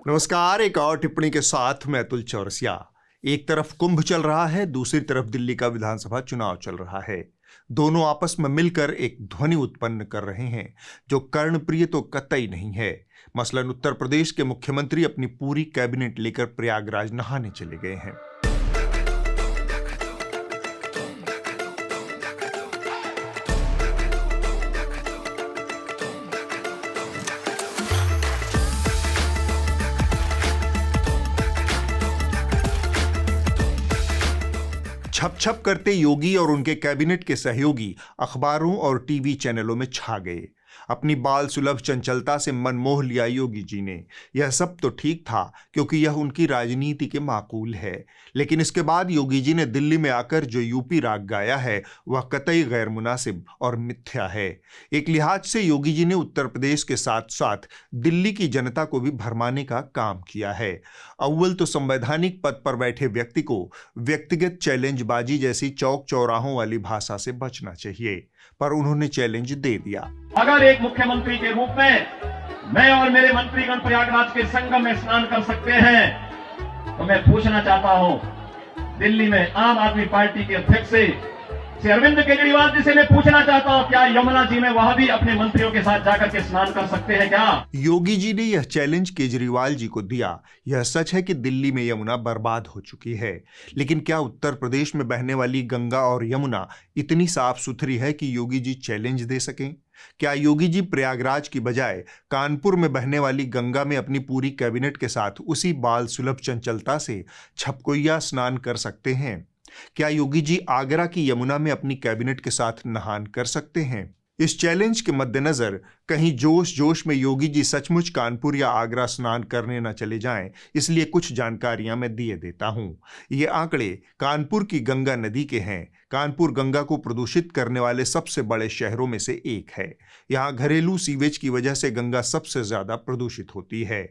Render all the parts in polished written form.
नमस्कार। एक और टिप्पणी के साथ मैं अतुल चौरसिया। एक तरफ कुंभ चल रहा है, दूसरी तरफ दिल्ली का विधानसभा चुनाव चल रहा है। दोनों आपस में मिलकर एक ध्वनि उत्पन्न कर रहे हैं जो कर्णप्रिय तो कतई नहीं है। मसलन उत्तर प्रदेश के मुख्यमंत्री अपनी पूरी कैबिनेट लेकर प्रयागराज नहाने चले गए हैं। छप छप करते योगी और उनके कैबिनेट के सहयोगी अखबारों और टीवी चैनलों में छा गए। अपनी बाल सुलभ चंचलता से मन मोह लिया योगी जी ने। यह सब तो ठीक था क्योंकि यह उनकी राजनीति के माकूल है, लेकिन इसके बाद योगी जी ने दिल्ली में आकर जो यूपी राग गाया है वह कतई गैर मुनासिब और मिथ्या है। एक लिहाज से योगी जी ने उत्तर प्रदेश के साथ साथ दिल्ली की जनता को भी भरमाने का काम किया है। अव्वल तो संवैधानिक पद पर बैठे व्यक्ति को व्यक्तिगत चैलेंजबाजी जैसी चौक चौराहों वाली भाषा से बचना चाहिए, पर उन्होंने चैलेंज दे दिया। अगर एक मुख्यमंत्री के रूप में मैं और मेरे मंत्रीगण प्रयागराज के संगम में स्नान कर सकते हैं तो मैं पूछना चाहता हूं, दिल्ली में आम आदमी पार्टी के अध्यक्ष से अरविंद केजरीवाल जी से मैं पूछना चाहता हूं, क्या यमुना जी में वह भी अपने मंत्रियों के साथ जाकर के स्नान कर सकते हैं क्या? योगी जी ने यह चैलेंज केजरीवाल जी को दिया। यह सच है कि दिल्ली में यमुना बर्बाद हो चुकी है, लेकिन क्या उत्तर प्रदेश में बहने वाली गंगा और यमुना इतनी साफ सुथरी है कि योगी जी चैलेंज दे सकें? क्या योगी जी प्रयागराज की बजाय कानपुर में बहने वाली गंगा में अपनी पूरी कैबिनेट के साथ उसी बाल सुलभ चंचलता से छपकोइया स्नान कर सकते हैं? क्या योगी जी आगरा की यमुना में अपनी कैबिनेट के साथ नहान कर सकते हैं? इस चैलेंज के मद्देनजर कहीं जोश जोश में योगी जी सचमुच कानपुर या आगरा स्नान करने न चले जाएं, इसलिए कुछ जानकारियां मैं दिए देता हूं। ये आंकड़े कानपुर की गंगा नदी के हैं। कानपुर गंगा को प्रदूषित करने वाले सबसे बड़े शहरों में से एक है। यहाँ घरेलू सीवेज की वजह से गंगा सबसे ज्यादा प्रदूषित होती है।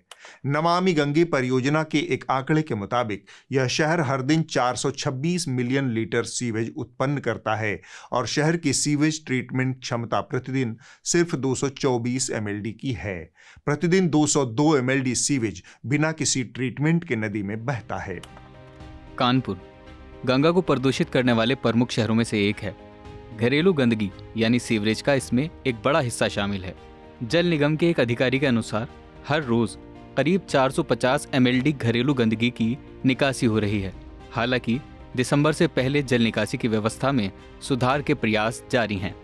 नमामि गंगे परियोजना के एक आंकड़े के मुताबिक यह शहर हर दिन 426 मिलियन लीटर सीवेज उत्पन्न करता है और शहर की सीवेज ट्रीटमेंट क्षमता प्रतिदिन सिर्फ 224 mld की है। प्रतिदिन 202 mld सीवेज बिना किसी ट्रीटमेंट के नदी में बहता है। कानपुर गंगा को प्रदूषित करने वाले प्रमुख शहरों में से एक है। घरेलू गंदगी यानी सीवरेज का इसमें एक बड़ा हिस्सा शामिल है। जल निगम के एक अधिकारी के अनुसार हर रोज करीब 450 mld घरेलू गंदगी की निकासी हो रही है। हालांकि दिसंबर से पहले जल निकासी की व्यवस्था में सुधार के प्रयास जारी हैं।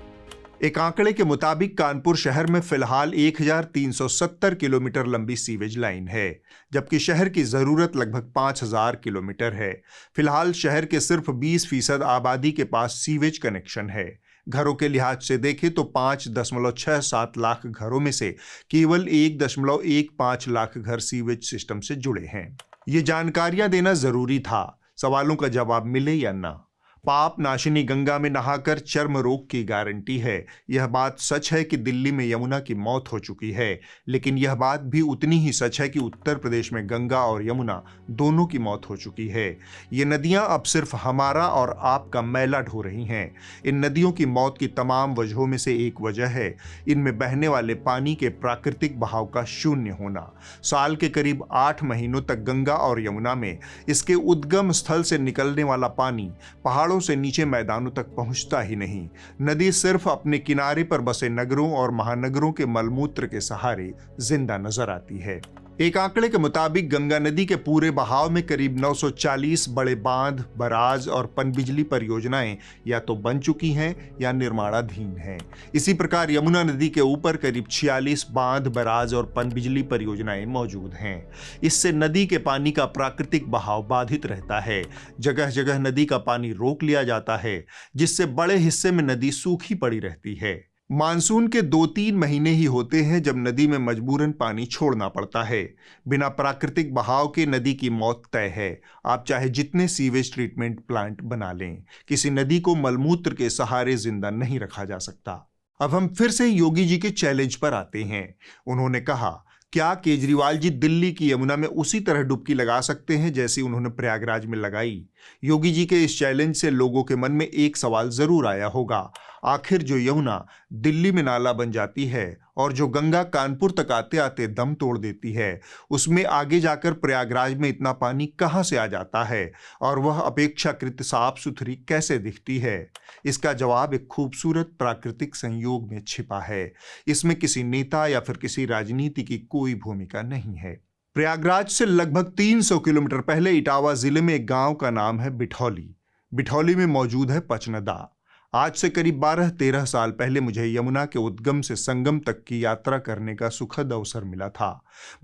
एक आंकड़े के मुताबिक कानपुर शहर में फिलहाल 1370 किलोमीटर लंबी सीवेज लाइन है, जबकि शहर की जरूरत लगभग 5000 किलोमीटर है। फिलहाल शहर के सिर्फ 20% आबादी के पास सीवेज कनेक्शन है। घरों के लिहाज से देखें तो 5.67 लाख घरों में से केवल 1.15 लाख घर सीवेज सिस्टम से जुड़े हैं। ये जानकारियां देना जरूरी था, सवालों का जवाब मिले या ना। पाप नाशिनी गंगा में नहाकर चर्म रोग की गारंटी है। यह बात सच है कि दिल्ली में यमुना की मौत हो चुकी है, लेकिन यह बात भी उतनी ही सच है कि उत्तर प्रदेश में गंगा और यमुना दोनों की मौत हो चुकी है। ये नदियां अब सिर्फ हमारा और आपका मैला ढो रही हैं। इन नदियों की मौत की तमाम वजहों में से एक वजह है इनमें बहने वाले पानी के प्राकृतिक बहाव का शून्य होना। साल के करीब 8 महीनों तक गंगा और यमुना में इसके उद्गम स्थल से निकलने वाला पानी पहाड़ों से नीचे मैदानों तक पहुंचता ही नहीं। नदी सिर्फ अपने किनारे पर बसे नगरों और महानगरों के मलमूत्र के सहारे जिंदा नजर आती है। एक आंकड़े के मुताबिक गंगा नदी के पूरे बहाव में करीब 940 बड़े बांध, बराज और पनबिजली परियोजनाएं या तो बन चुकी हैं या निर्माणाधीन हैं। इसी प्रकार यमुना नदी के ऊपर करीब 46 बांध, बराज और पनबिजली परियोजनाएं मौजूद हैं। इससे नदी के पानी का प्राकृतिक बहाव बाधित रहता है। जगह जगह नदी का पानी रोक लिया जाता है, जिससे बड़े हिस्से में नदी सूखी पड़ी रहती है। मानसून के 2-3 महीने ही होते हैं जब नदी में मजबूरन पानी छोड़ना पड़ता है। बिना प्राकृतिक बहाव के नदी की मौत तय है। आप चाहे जितने सीवेज ट्रीटमेंट प्लांट बना लें, किसी नदी को मलमूत्र के सहारे जिंदा नहीं रखा जा सकता। अब हम फिर से योगी जी के चैलेंज पर आते हैं। उन्होंने कहा, क्या केजरीवाल जी दिल्ली की यमुना में उसी तरह डुबकी लगा सकते हैं जैसी उन्होंने प्रयागराज में लगाई? योगी जी के इस चैलेंज से लोगों के मन में एक सवाल जरूर आया होगा, आखिर जो यमुना दिल्ली में नाला बन जाती है और जो गंगा कानपुर तक आते आते दम तोड़ देती है, उसमें आगे जाकर प्रयागराज में इतना पानी कहां से आ जाता है और वह अपेक्षाकृत साफ सुथरी कैसे दिखती है? इसका जवाब एक खूबसूरत प्राकृतिक संयोग में छिपा है। इसमें किसी नेता या फिर किसी राजनीति की कोई भूमिका नहीं है। प्रयागराज से लगभग 300 किलोमीटर पहले इटावा जिले में एक गांव का नाम है बिठौली। बिठौली में मौजूद है पचनदा। आज से करीब 12-13 साल पहले मुझे यमुना के उद्गम से संगम तक की यात्रा करने का सुखद अवसर मिला था।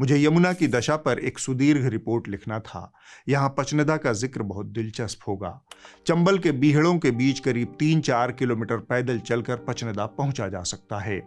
मुझे यमुना की दशा पर एक सुदीर्घ रिपोर्ट लिखना था। यहाँ पचनदा का जिक्र बहुत दिलचस्प होगा। चंबल के बीहड़ों के बीच करीब 3-4 किलोमीटर पैदल चलकर पचनदा पहुंचा जा सकता है।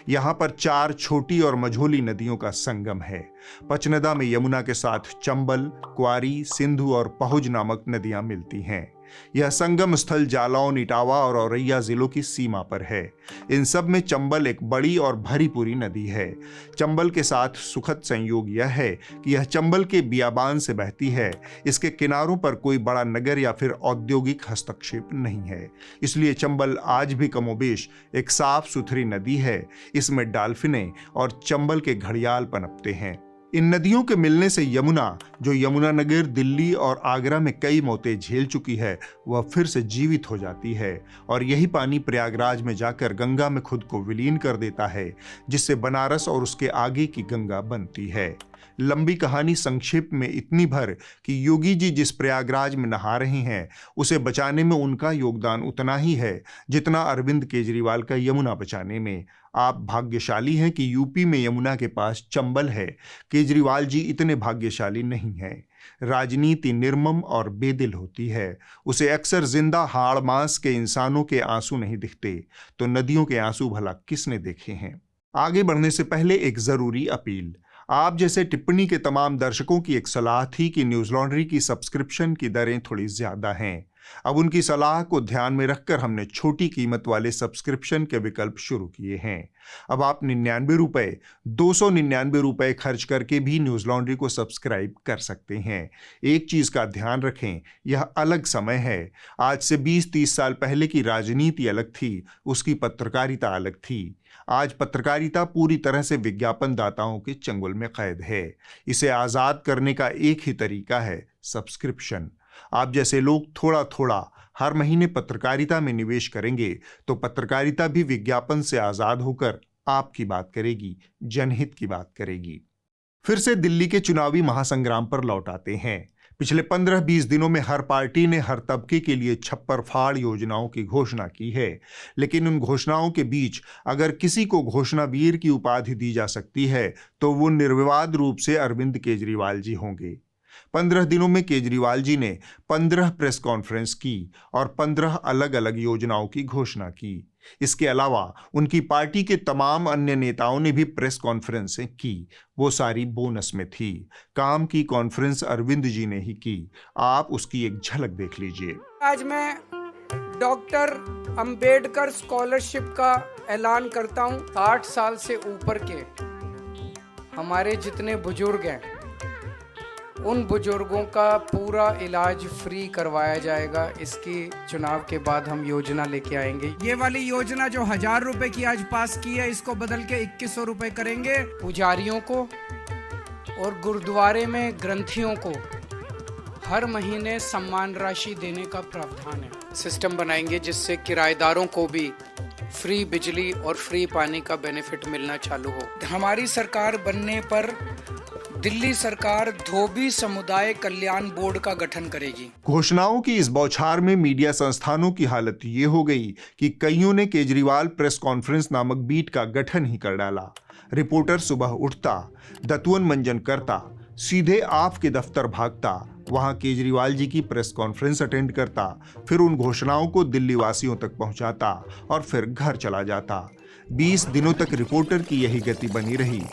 यहाँ पर 4 छोटी और मझोली नदियों का संगम है। पचनदा में यमुना के साथ चंबल, क्वारी, सिंधु और पहुज नामक नदियां मिलती हैं। यह संगम स्थल जालौन, इटावा और औरैया जिलों की सीमा पर है। इन सब में चंबल एक बड़ी और भरी पूरी नदी है। चंबल के साथ सुखद संयोग यह है कि यह चंबल के बियाबान से बहती है। इसके किनारों पर कोई बड़ा नगर या फिर औद्योगिक हस्तक्षेप नहीं है, इसलिए चंबल आज भी कमोबेश एक साफ सुथरी नदी है। इसमें डाल्फिनें और चंबल के घड़ियाल पनपते हैं। इन नदियों के मिलने से यमुना, जो यमुनानगर, दिल्ली और आगरा में कई मौतें झेल चुकी है, वह फिर से जीवित हो जाती है और यही पानी प्रयागराज में जाकर गंगा में खुद को विलीन कर देता है, जिससे बनारस और उसके आगे की गंगा बनती है। लंबी कहानी संक्षेप में इतनी भर कि योगी जी जिस प्रयागराज में नहा रहे हैं, उसे बचाने में उनका योगदान उतना ही है जितना अरविंद केजरीवाल का यमुना बचाने में। आप भाग्यशाली हैं कि यूपी में यमुना के पास चंबल है। केजरीवाल जी इतने भाग्यशाली नहीं हैं। राजनीति निर्मम और बेदिल होती है। उसे अक्सर जिंदा हाड़ मांस के इंसानों के आंसू नहीं दिखते, तो नदियों के आंसू भला किसने देखे हैं? आगे बढ़ने से पहले एक जरूरी अपील। आप जैसे टिप्पणी के तमाम दर्शकों की एक सलाह थी कि न्यूज लॉन्ड्री की सब्सक्रिप्शन की दरें थोड़ी ज्यादा हैं। अब उनकी सलाह को ध्यान में रखकर हमने छोटी कीमत वाले सब्सक्रिप्शन के विकल्प शुरू किए हैं। अब आप 99 रुपए, 299 रुपए खर्च करके भी न्यूज लॉन्ड्री को सब्सक्राइब कर सकते हैं। एक चीज का ध्यान रखें, यह अलग समय है। आज से 20-30 साल पहले की राजनीति अलग थी, उसकी पत्रकारिता अलग थी। आज पत्रकारिता पूरी तरह से विज्ञापन दाताओं के चंगुल में कैद है। इसे आजाद करने का एक ही तरीका है, सब्सक्रिप्शन। आप जैसे लोग थोड़ा थोड़ा हर महीने पत्रकारिता में निवेश करेंगे तो पत्रकारिता भी विज्ञापन से आजाद होकर आपकी बात करेगी, जनहित की बात करेगी। फिर से दिल्ली के चुनावी महासंग्राम पर लौट आते हैं। पिछले 15-20 दिनों में हर पार्टी ने हर तबके के लिए छप्पर फाड़ योजनाओं की घोषणा की है, लेकिन उन घोषणाओं के बीच अगर किसी को घोषणा वीर की उपाधि दी जा सकती है तो वो निर्विवाद रूप से अरविंद केजरीवाल जी होंगे। 15 दिनों में केजरीवाल जी ने 15 प्रेस कॉन्फ्रेंस की और 15 अलग अलग योजनाओं की घोषणा की। इसके अलावा उनकी पार्टी के तमाम अन्य नेताओं ने भी प्रेस कॉन्फ्रेंसें की। वो सारी बोनस में थी। काम की कॉन्फ्रेंस अरविंद जी ने ही की। आप उसकी एक झलक देख लीजिए। आज मैं डॉक्टर अंबेडकर स्कॉलरशिप का ऐलान करता हूं। 60 साल से ऊपर के हमारे जितने बुजुर्ग हैं, उन बुजुर्गों का पूरा इलाज फ्री करवाया जाएगा। इसकी चुनाव के बाद हम योजना लेके आएंगे। ये वाली योजना जो 1000 रुपए की आज पास की है, इसको बदल के 2100 रुपए करेंगे। पुजारियों को और गुरुद्वारे में ग्रंथियों को हर महीने सम्मान राशि देने का प्रावधान है। सिस्टम बनाएंगे जिससे किराएदारों को भी फ्री बिजली और फ्री पानी का बेनिफिट मिलना चालू हो। हमारी सरकार बनने पर दिल्ली सरकार धोबी समुदाय कल्याण बोर्ड का गठन करेगी। घोषणाओं की इस बौछार में मीडिया संस्थानों की हालत ये हो गई कि कईयों ने केजरीवाल प्रेस कॉन्फ्रेंस नामक बीट का गठन ही कर डाला। रिपोर्टर सुबह उठता, दतुअन मंजन करता, सीधे आप के दफ्तर भागता, वहां केजरीवाल जी की प्रेस कॉन्फ्रेंस अटेंड करता, फिर उन घोषणाओं को दिल्ली वासियों तक पहुंचाता और फिर घर चला जाता। 20 दिनों तक रिपोर्टर की यही गति बनी रही।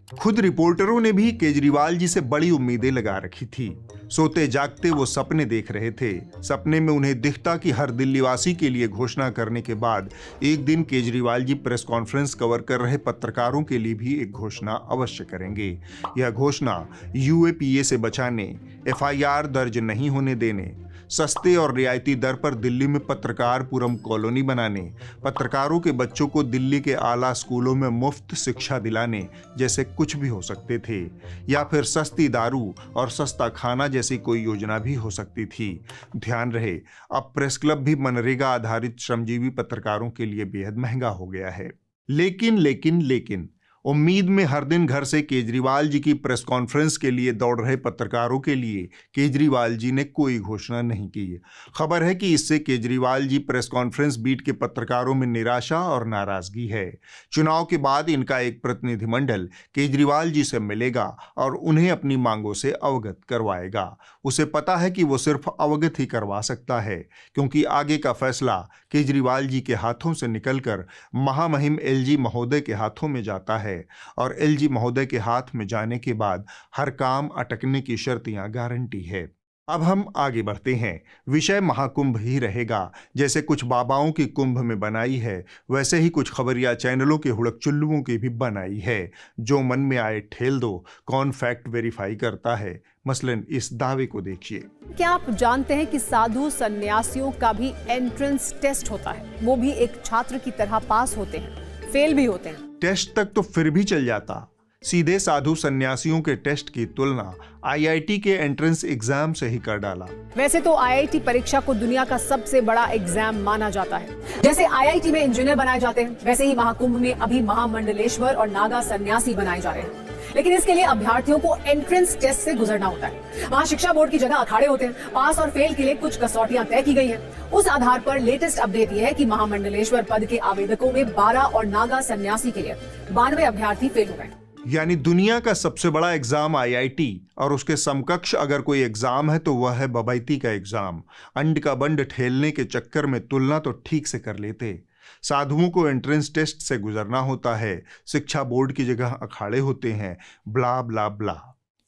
खुद रिपोर्टरों ने भी केजरीवाल जी से बड़ी उम्मीदें लगा रखी थी। सोते जागते वो सपने देख रहे थे। सपने में उन्हें दिखता कि हर दिल्लीवासी के लिए घोषणा करने के बाद एक दिन Kejriwal ji press conference cover कर रहे पत्रकारों के लिए भी एक घोषणा अवश्य करेंगे। यह घोषणा यूएपीए से बचाने, एफआईआर दर्ज नहीं होने देने, सस्ते और रियायती दर पर दिल्ली में पत्रकार पुरम कॉलोनी बनाने, पत्रकारों के बच्चों को दिल्ली के आला स्कूलों में मुफ्त शिक्षा दिलाने जैसे कुछ भी हो सकते थे, या फिर सस्ती दारू और सस्ता खाना जैसी कोई योजना भी हो सकती थी। ध्यान रहे, अब प्रेस क्लब भी मनरेगा आधारित श्रमजीवी पत्रकारों के लिए बेहद महंगा हो गया है। लेकिन उम्मीद में हर दिन घर से केजरीवाल जी की प्रेस कॉन्फ्रेंस के लिए दौड़ रहे पत्रकारों के लिए केजरीवाल जी ने कोई घोषणा नहीं की। खबर है कि इससे Kejriwal ji press conference beat के पत्रकारों में निराशा और नाराजगी है। चुनाव के बाद इनका एक प्रतिनिधिमंडल केजरीवाल जी से मिलेगा और उन्हें अपनी मांगों से अवगत करवाएगा। उसे पता है कि वो सिर्फ अवगत ही करवा सकता है, क्योंकि आगे का फैसला केजरीवाल जी के हाथों से निकलकर महामहिम एलजी महोदय के हाथों में जाता है, और एलजी महोदय के हाथ में जाने के बाद हर काम अटकने की शर्तियां गारंटी है। अब हम आगे बढ़ते हैं। विषय महाकुंभ ही रहेगा। जैसे कुछ बाबाओं की कुंभ में बनाई है, वैसे ही कुछ खबरिया चैनलों के हुड़क चुल्लुओं की भी बनाई है। जो मन में आए ठेल दो, कौन फैक्ट वेरीफाई करता है। मसलन इस दावे को देखिए। क्या आप जानते हैं कि साधु सन्यासियों का भी एंट्रेंस टेस्ट होता है? वो भी एक छात्र की तरह पास होते हैं, फेल भी होते हैं। टेस्ट तक तो फिर भी चल जाता, सीधे साधु सन्यासियों के टेस्ट की तुलना आईआईटी के एंट्रेंस एग्जाम से ही कर डाला। वैसे तो आईआईटी परीक्षा को दुनिया का सबसे बड़ा एग्जाम माना जाता है। जैसे आईआईटी में इंजीनियर बनाए जाते हैं, वैसे ही महाकुंभ में अभी महामंडलेश्वर और नागा सन्यासी बनाए जा रहे हैं। लेकिन इसके लिए अभ्यर्थियों को एंट्रेंस टेस्ट से गुजरना होता है। वहाँ शिक्षा बोर्ड की जगह अखाड़े होते हैं। पास और फेल के लिए कुछ कसौटियां तय की गई हैं। उस आधार पर लेटेस्ट अपडेट यह है कि महामंडलेश्वर पद के आवेदकों में 12 और नागा सन्यासी के लिए 92 अभ्यर्थी फेल हो गए। यानी दुनिया का सबसे बड़ा एग्जाम आईआईटी, और उसके समकक्ष अगर कोई एग्जाम है तो वह है बबैती का एग्जाम। अंड का बंड ठेलने के चक्कर में तुलना तो ठीक से कर लेते। साधुओं को एंट्रेंस टेस्ट से गुजरना होता है, शिक्षा बोर्ड की जगह अखाड़े होते हैं, ब्ला ब्ला ब्ला।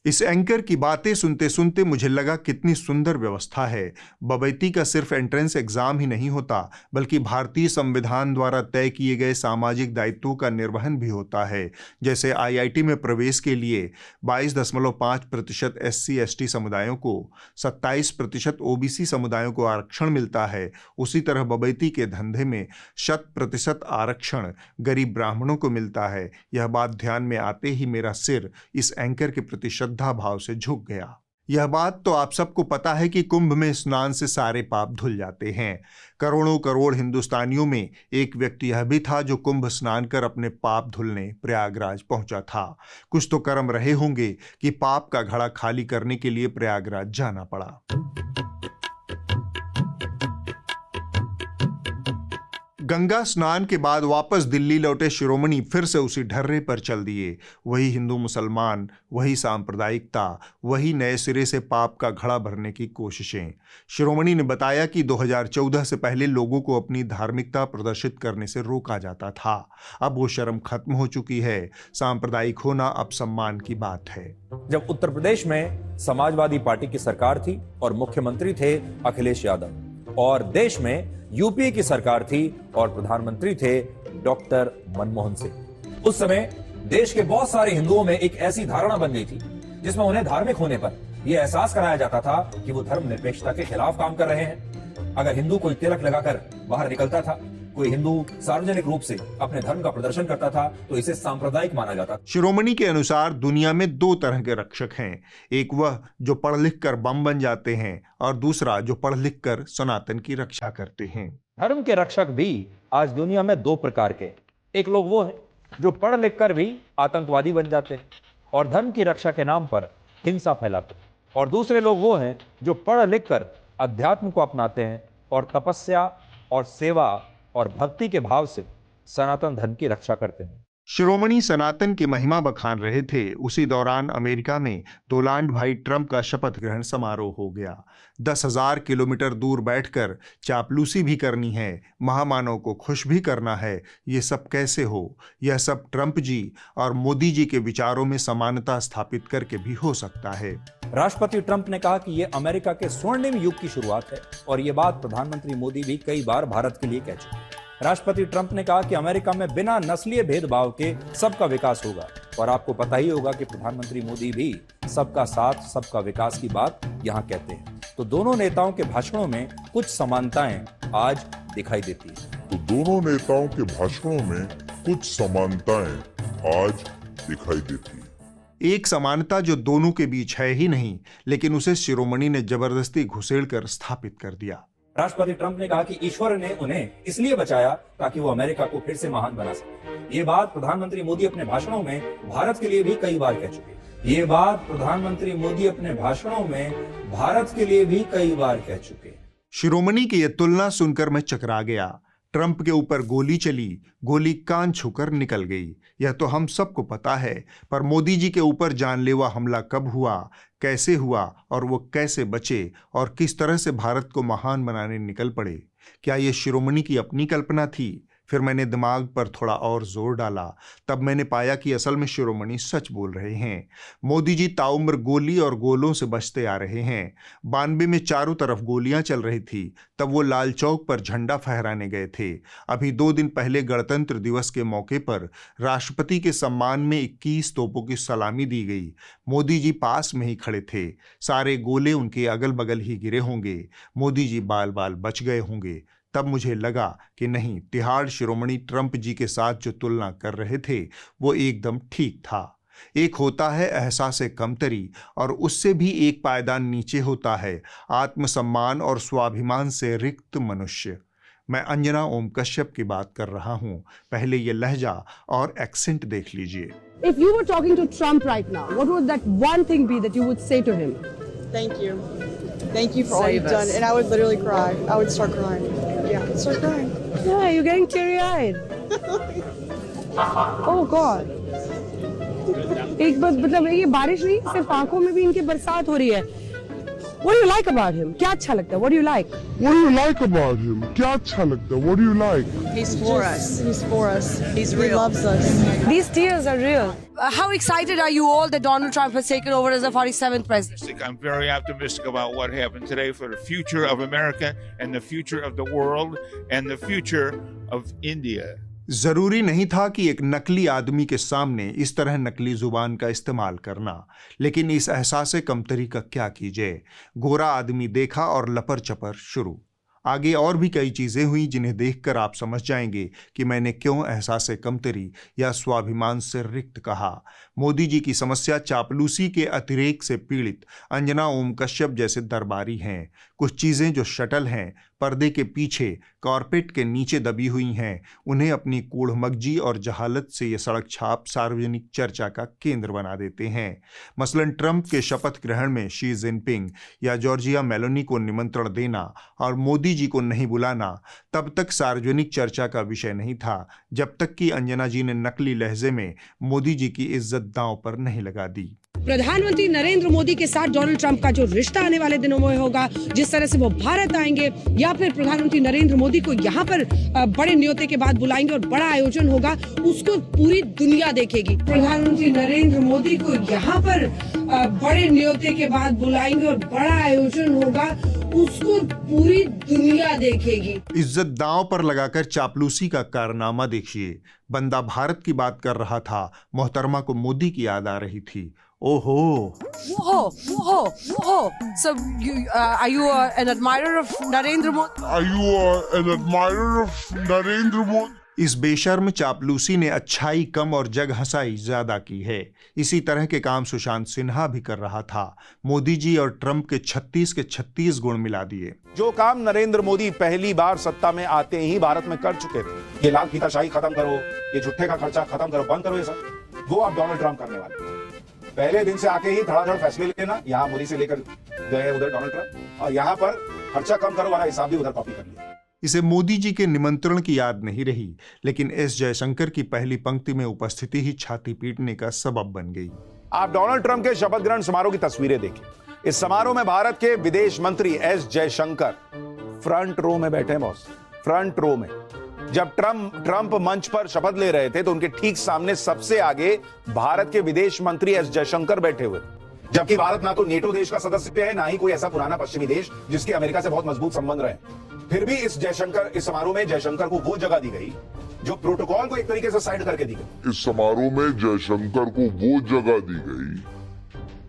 इस एंकर की बातें सुनते सुनते मुझे लगा कितनी सुंदर व्यवस्था है। बबैती का सिर्फ एंट्रेंस एग्जाम ही नहीं होता, बल्कि भारतीय संविधान द्वारा तय किए गए सामाजिक दायित्वों का निर्वहन भी होता है। जैसे आईआईटी में प्रवेश के लिए 22.5% SC/ST समुदायों को, 27% OBC समुदायों को आरक्षण मिलता है, उसी तरह बबैती के धंधे में 100% आरक्षण गरीब ब्राह्मणों को मिलता है। यह बात ध्यान में आते ही मेरा सिर इस एंकर के प्रति श्रद्धा भाव से झुक गया। यह बात तो आप सबको पता है कि कुंभ में स्नान से सारे पाप धुल जाते हैं। करोड़ों करोड़ हिंदुस्तानियों में एक व्यक्ति यह भी था जो कुंभ स्नान कर अपने पाप धुलने प्रयागराज पहुंचा था। कुछ तो कर्म रहे होंगे कि पाप का घड़ा खाली करने के लिए प्रयागराज जाना पड़ा। गंगा स्नान के बाद वापस दिल्ली लौटे शिरोमणि फिर से उसी ढर्रे पर चल दिए। वही हिंदू मुसलमान, वही सांप्रदायिकता, वही नए सिरे से पाप का घड़ा भरने की कोशिशें। शिरोमणि ने बताया कि 2014 से पहले लोगों को अपनी धार्मिकता प्रदर्शित करने से रोका जाता था। अब वो शर्म खत्म हो चुकी है। सांप्रदायिक होना अब सम्मान की बात है। जब उत्तर प्रदेश में समाजवादी पार्टी की सरकार थी और मुख्यमंत्री थे अखिलेश यादव, और देश में यूपीए की सरकार थी और प्रधानमंत्री थे डॉक्टर मनमोहन सिंह, उस समय देश के बहुत सारे हिंदुओं में एक ऐसी धारणा बन गई थी जिसमें उन्हें धार्मिक होने पर यह एहसास कराया जाता था कि वो धर्मनिरपेक्षता के खिलाफ काम कर रहे हैं। अगर हिंदू कोई तिलक लगाकर बाहर निकलता था, कोई हिंदू सार्वजनिक रूप से अपने धर्म का प्रदर्शन करता था, तो इसे सांप्रदायिक माना जाता था। शिरोमणि के अनुसार दुनिया में दो तरह के रक्षक हैं। एक वह जो पढ़ लिख कर बम बन जाते हैं, और दूसरा जो पढ़ लिख कर सनातन की रक्षा करते हैं। धर्म के रक्षक भी आज दुनिया में दो प्रकार के। एक लोग वो हैं जो पढ़ लिख कर भी आतंकवादी बन जाते हैं और धर्म की रक्षा के नाम पर हिंसा फैलाते हैं, और दूसरे लोग वो हैं जो पढ़ लिख कर अध्यात्म को अपनाते हैं और तपस्या और सेवा और भक्ति के भाव से सनातन धर्म की रक्षा करते हैं। शिरोमणि सनातन की महिमा बखान रहे थे, उसी दौरान अमेरिका में डोनाल्ड भाई ट्रंप का शपथ ग्रहण समारोह हो गया। 10,000 किलोमीटर दूर बैठकर चापलूसी भी करनी है, महामानव को खुश भी करना है। ये सब कैसे हो? यह सब ट्रंप जी और मोदी जी के विचारों में समानता स्थापित करके भी हो सकता है। राष्ट्रपति ट्रंप ने कहा कि यह अमेरिका के स्वर्णिम युग की शुरुआत है और यह बात प्रधानमंत्री मोदी भी कई बार भारत के लिए कह चुके हैं। राष्ट्रपति ट्रंप ने कहा कि अमेरिका में बिना नस्लीय भेदभाव के सबका विकास होगा और आपको पता ही होगा कि प्रधानमंत्री मोदी भी सबका साथ सबका विकास की बात यहां कहते हैं। तो दोनों नेताओं के भाषणों में कुछ समानताएं आज दिखाई देती है। एक समानता जो दोनों के बीच है ही नहीं, लेकिन उसे शिरोमणि ने जबरदस्ती घुसेड़कर स्थापित कर दिया। राष्ट्रपति ट्रंप ने कहा कि ईश्वर ने उन्हें इसलिए बचाया ताकि वो अमेरिका को फिर से महान बना सके। ये बात प्रधानमंत्री मोदी अपने भाषणों में भारत के लिए भी कई बार कह चुके। शिरोमणि की यह तुलना सुनकर मैं चकरा गया। ट्रंप के ऊपर गोली चली, गोली कान छूकर निकल गई, यह तो हम सबको पता है। पर मोदी जी के ऊपर जानलेवा हमला कब हुआ, कैसे हुआ और वो कैसे बचे और किस तरह से भारत को महान बनाने निकल पड़े? क्या ये शिरोमणि की अपनी कल्पना थी? फिर मैंने दिमाग पर थोड़ा और जोर डाला, तब मैंने पाया कि असल में शिरोमणि सच बोल रहे हैं। मोदी जी ताउम्र गोली और गोलों से बचते आ रहे हैं। 92 में चारों तरफ गोलियां चल रही थी, तब वो लाल चौक पर झंडा फहराने गए थे। अभी 2 दिन पहले गणतंत्र दिवस के मौके पर राष्ट्रपति के सम्मान में 21 तोपों की सलामी दी गई। मोदी जी पास में ही खड़े थे, सारे गोले उनके अगल बगल ही गिरे होंगे, मोदी जी बाल बाल बच गए होंगे। तब मुझे लगा कि नहीं, तिहाड़ शिरोमणि ट्रंप जी के साथ जो तुलना कर रहे थे वो एकदम ठीक था। एक होता है एहसास कमतरी और उससे भी एक पायदान नीचे होता है आत्मसम्मान और स्वाभिमान से रिक्त मनुष्य। मैं अंजना ओम कश्यप की बात कर रहा हूं। पहले ये लहजा और एक्सेंट देख लीजिए। If you were talking to Trump right now, what would that one thing be that you would say to him? Thank you. Thank you for all you've done. And I would literally cry. I would start crying. Yeah, start crying. Yeah, you're getting teary-eyed. Oh God. एक बात मतलब ये बारिश नहीं, सिर्फ आंखों में भी इनकी बरसात हो रही है। What do you like about him? क्या अच्छा लगता है? What do you like? What do you like about him? क्या अच्छा लगता है? What do you like? He's for us. He's for us. He's real. He loves us. These tears are real. How excited are you all that Donald Trump has taken over as the 47th president? I'm very optimistic about what happened today for the future of America and the future of the world and the future of India. जरूरी नहीं था कि एक नकली आदमी के सामने इस तरह नकली जुबान का इस्तेमाल करना, लेकिन इस एहसास कमतरी का क्या कीजिए। गोरा आदमी देखा और लपर चपर शुरू। आगे और भी कई चीजें हुई जिन्हें देखकर आप समझ जाएंगे कि मैंने क्यों एहसास कमतरी या स्वाभिमान से रिक्त कहा। मोदी जी की समस्या चापलूसी के अतिरेक से पीड़ित अंजना ओम कश्यप जैसे दरबारी हैं। कुछ चीजें जो शटल हैं, पर्दे के पीछे, कारपेट के नीचे दबी हुई हैं, उन्हें अपनी कूढ़मगजी और जहालत से ये सड़क छाप सार्वजनिक चर्चा का केंद्र बना देते हैं। मसलन ट्रंप के शपथ ग्रहण में शी जिनपिंग या जॉर्जिया मेलोनी को निमंत्रण देना और मोदी जी को नहीं बुलाना तब तक सार्वजनिक चर्चा का विषय नहीं था, जब तक कि अंजना जी ने नकली लहजे में मोदी जी की इज्जत दांव पर नहीं लगा दी। प्रधानमंत्री नरेंद्र मोदी के साथ डोनाल्ड ट्रंप का जो रिश्ता आने वाले दिनों में होगा, जिस तरह से वो भारत आएंगे या फिर प्रधानमंत्री नरेंद्र मोदी को यहाँ पर बड़े न्योते के बाद बुलाएंगे और बड़ा आयोजन होगा, उसको पूरी दुनिया देखेगी। प्रधानमंत्री नरेंद्र मोदी को यहाँ पर बड़े न्योते के बाद बुलाएंगे और बड़ा आयोजन होगा, उसको पूरी दुनिया देखेगी। इज्जत दांव पर लगाकर चापलूसी का कारनामा देखिए। बंदा भारत की बात कर रहा था, मोहतरमा को मोदी की याद आ रही थी। ओहो। So are you an admirer of Narendra Modi? Are you an admirer of Narendra Modi? इस बेशर्म चापलूसी ने अच्छाई कम और जग हंसाई ज्यादा की है। इसी तरह के काम सुशांत सिन्हा भी कर रहा था। मोदी जी और ट्रंप के 36 के 36 गुण मिला दिए। जो काम नरेंद्र मोदी पहली बार सत्ता में आते ही भारत में कर चुके थे, ये लाल फीताशाही खत्म करो, ये झुट्ठे का खर्चा खत्म करो, बंद करो, ये सब वो अब डोनाल्ड ट्रंप करने वाले हैं। पहले दिन से आके ही धड़ाधड़ फैसले लेना, यहाँ मोदी से लेकर गए उधर डोनाल्ड ट्रंप, और यहाँ पर खर्चा कम करो वाला हिसाब भी उधर कॉपी कर लिया। इसे मोदी जी के निमंत्रण की याद नहीं रही, लेकिन एस जयशंकर की पहली पंक्ति में उपस्थिति ही छाती पीटने का सबब बन गई। आप डोनाल्ड ट्रंप के शपथ ग्रहण समारोह की तस्वीरें देखिए। इस समारोह में भारत के विदेश मंत्री एस जयशंकर फ्रंट रो में बैठे हैं बॉस, फ्रंट रो में। जब ट्रंप मंच पर शपथ ले रहे थे तो उनके ठीक सामने सबसे आगे भारत के विदेश मंत्री एस जयशंकर बैठे हुए, जबकि भारत ना तो नेटो देश का सदस्य है, ना ही कोई ऐसा पुराना पश्चिमी देश जिसके अमेरिका से बहुत मजबूत संबंध रहे। फिर भी इस समारोह में जयशंकर को वो जगह दी गई जो प्रोटोकॉल को एक तरीके से साइड करके दी गई। इस समारोह में जयशंकर को वो जगह दी गई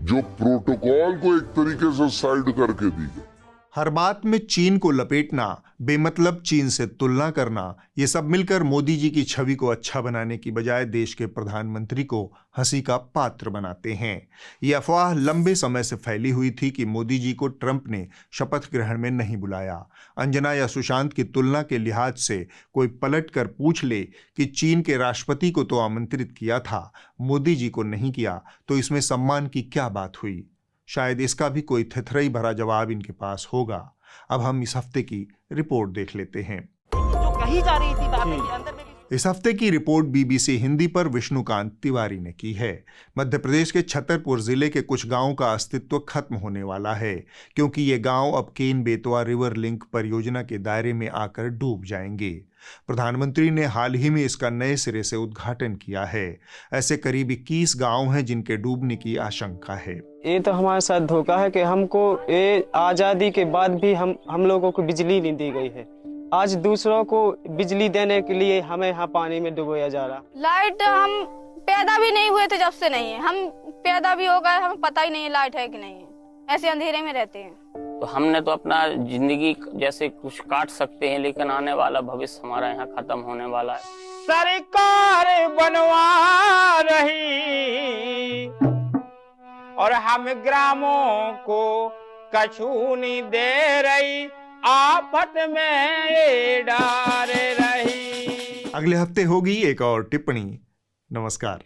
जो प्रोटोकॉल को एक तरीके से साइड करके दी गई। हर बात में चीन को लपेटना, बेमतलब चीन से तुलना करना, ये सब मिलकर मोदी जी की छवि को अच्छा बनाने की बजाय देश के प्रधानमंत्री को हंसी का पात्र बनाते हैं। ये अफवाह लंबे समय से फैली हुई थी कि मोदी जी को ट्रंप ने शपथ ग्रहण में नहीं बुलाया। अंजना या सुशांत की तुलना के लिहाज से कोई पलट कर पूछ ले कि चीन के राष्ट्रपति को तो आमंत्रित किया था, मोदी जी को नहीं किया, तो इसमें सम्मान की क्या बात हुई? शायद इसका भी कोई थथरई भरा जवाब इनके पास होगा। अब हम इस हफ्ते की रिपोर्ट देख लेते हैं। जो कही जा रही थी बातें के अंदर में इस हफ्ते की रिपोर्ट बीबीसी हिंदी पर विष्णुकांत तिवारी ने की है। मध्य प्रदेश के छतरपुर जिले के कुछ गांवों का अस्तित्व खत्म होने वाला है, क्योंकि ये गांव अब केन बेतवा रिवर लिंक परियोजना के दायरे में आकर डूब जाएंगे। प्रधानमंत्री ने हाल ही में इसका नए सिरे से उद्घाटन किया है। ऐसे करीब 21 गांव हैं जिनके डूबने की आशंका है। ये तो हमारे साथ धोखा है कि हमको ये आजादी के बाद भी हम लोगों को बिजली नहीं दी गई है। आज दूसरों को बिजली देने के लिए हमें यहाँ पानी में डुबोया जा रहा। लाइट हम पैदा भी नहीं हुए थे जब से नहीं है, हम पैदा भी हो गए, हमें पता ही नहीं है लाइट है कि नहीं है, ऐसे अंधेरे में रहते हैं। तो हमने तो अपना जिंदगी जैसे कुछ काट सकते हैं, लेकिन आने वाला भविष्य हमारा यहाँ खत्म होने वाला है। सरकार बनवा रही और हम ग्रामों को कछु नहीं दे रही, आफत में ये डार रही। अगले हफ्ते होगी एक और टिप्पणी। नमस्कार।